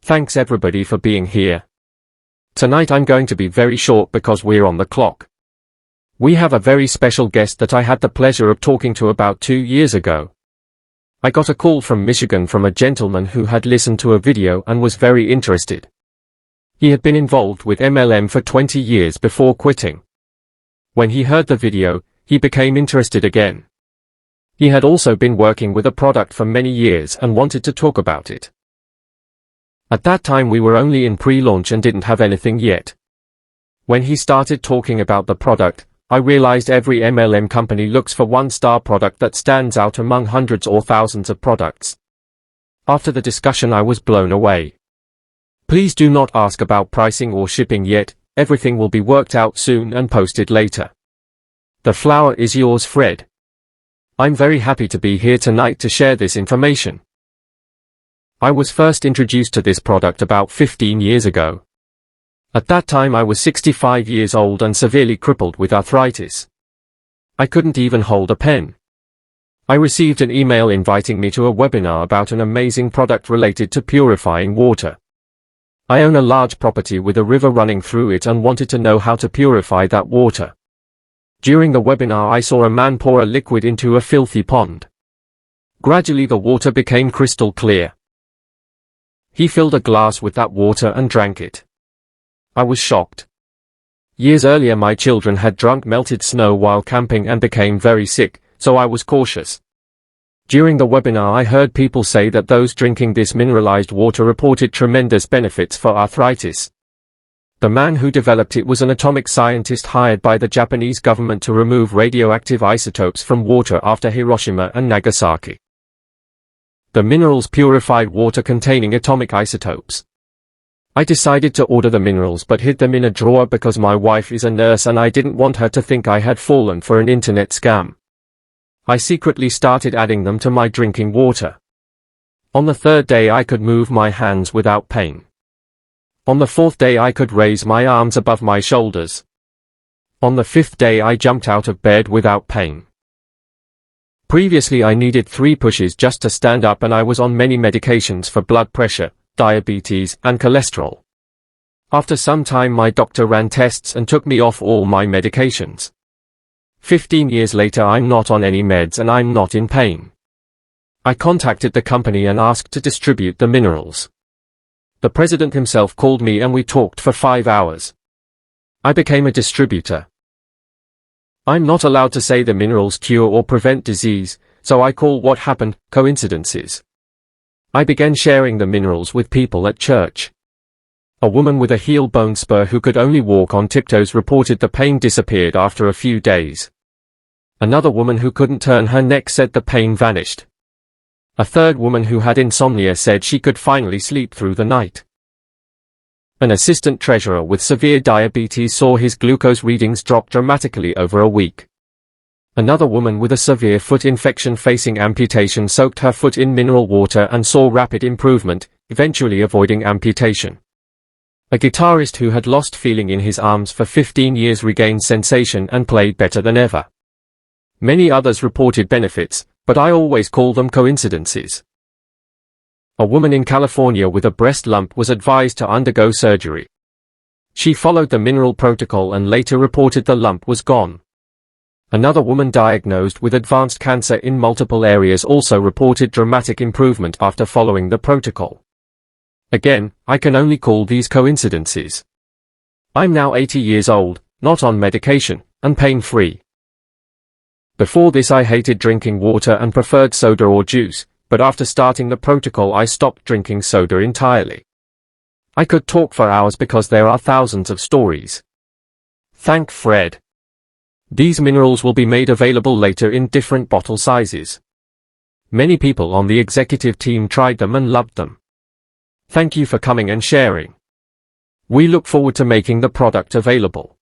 Thanks everybody for being here. Tonight I'm going to be very short because we're on the clock. We have a very special guest that I had the pleasure of talking to about 2 years ago. I got a call from Michigan from a gentleman who had listened to a video and was very interested. He had been involved with MLM for 20 years before quitting. When he heard the video, he became interested again. He had also been working with a product for many years and wanted to talk about it. At that time we were only in pre-launch and didn't have anything yet. When he started talking about the product, I realized every MLM company looks for one-star product that stands out among hundreds or thousands of products. After the discussion I was blown away. Please do not ask about pricing or shipping yet, everything will be worked out soon and posted later. The flower is yours, Fred. I'm very happy to be here tonight to share this information. I was first introduced to this product about 15 years ago. At that time I was 65 years old and severely crippled with arthritis. I couldn't even hold a pen. I received an email inviting me to a webinar about an amazing product related to purifying water. I own a large property with a river running through it and wanted to know how to purify that water. During the webinar I saw a man pour a liquid into a filthy pond. Gradually the water became crystal clear. He filled a glass with that water and drank it. I was shocked. Years earlier my children had drunk melted snow while camping and became very sick, so I was cautious. During the webinar I heard people say that those drinking this mineralized water reported tremendous benefits for arthritis. The man who developed it was an atomic scientist hired by the Japanese government to remove radioactive isotopes from water after Hiroshima and Nagasaki. The minerals purified water containing atomic isotopes. I decided to order the minerals but hid them in a drawer because my wife is a nurse and I didn't want her to think I had fallen for an internet scam. I secretly started adding them to my drinking water. On the third day I could move my hands without pain. On the fourth day I could raise my arms above my shoulders. On the fifth day I jumped out of bed without pain. Previously I needed 3 pushes just to stand up and I was on many medications for blood pressure, diabetes, and cholesterol. After some time my doctor ran tests and took me off all my medications. 15 years later I'm not on any meds and I'm not in pain. I contacted the company and asked to distribute the minerals. The president himself called me and we talked for 5 hours. I became a distributor. I'm not allowed to say the minerals cure or prevent disease, so I call what happened coincidences. I began sharing the minerals with people at church. A woman with a heel bone spur who could only walk on tiptoes reported the pain disappeared after a few days. Another woman who couldn't turn her neck said the pain vanished. A third woman who had insomnia said she could finally sleep through the night. An assistant treasurer with severe diabetes saw his glucose readings drop dramatically over a week. Another woman with a severe foot infection facing amputation soaked her foot in mineral water and saw rapid improvement, eventually avoiding amputation. A guitarist who had lost feeling in his arms for 15 years regained sensation and played better than ever. Many others reported benefits, but I always call them coincidences. A woman in California with a breast lump was advised to undergo surgery. She followed the mineral protocol and later reported the lump was gone. Another woman diagnosed with advanced cancer in multiple areas also reported dramatic improvement after following the protocol. Again, I can only call these coincidences. I'm now 80 years old, not on medication, and pain-free. Before this I hated drinking water and preferred soda or juice, but after starting the protocol I stopped drinking soda entirely. I could talk for hours because there are thousands of stories. Thank Fred. These minerals will be made available later in different bottle sizes. Many people on the executive team tried them and loved them. Thank you for coming and sharing. We look forward to making the product available.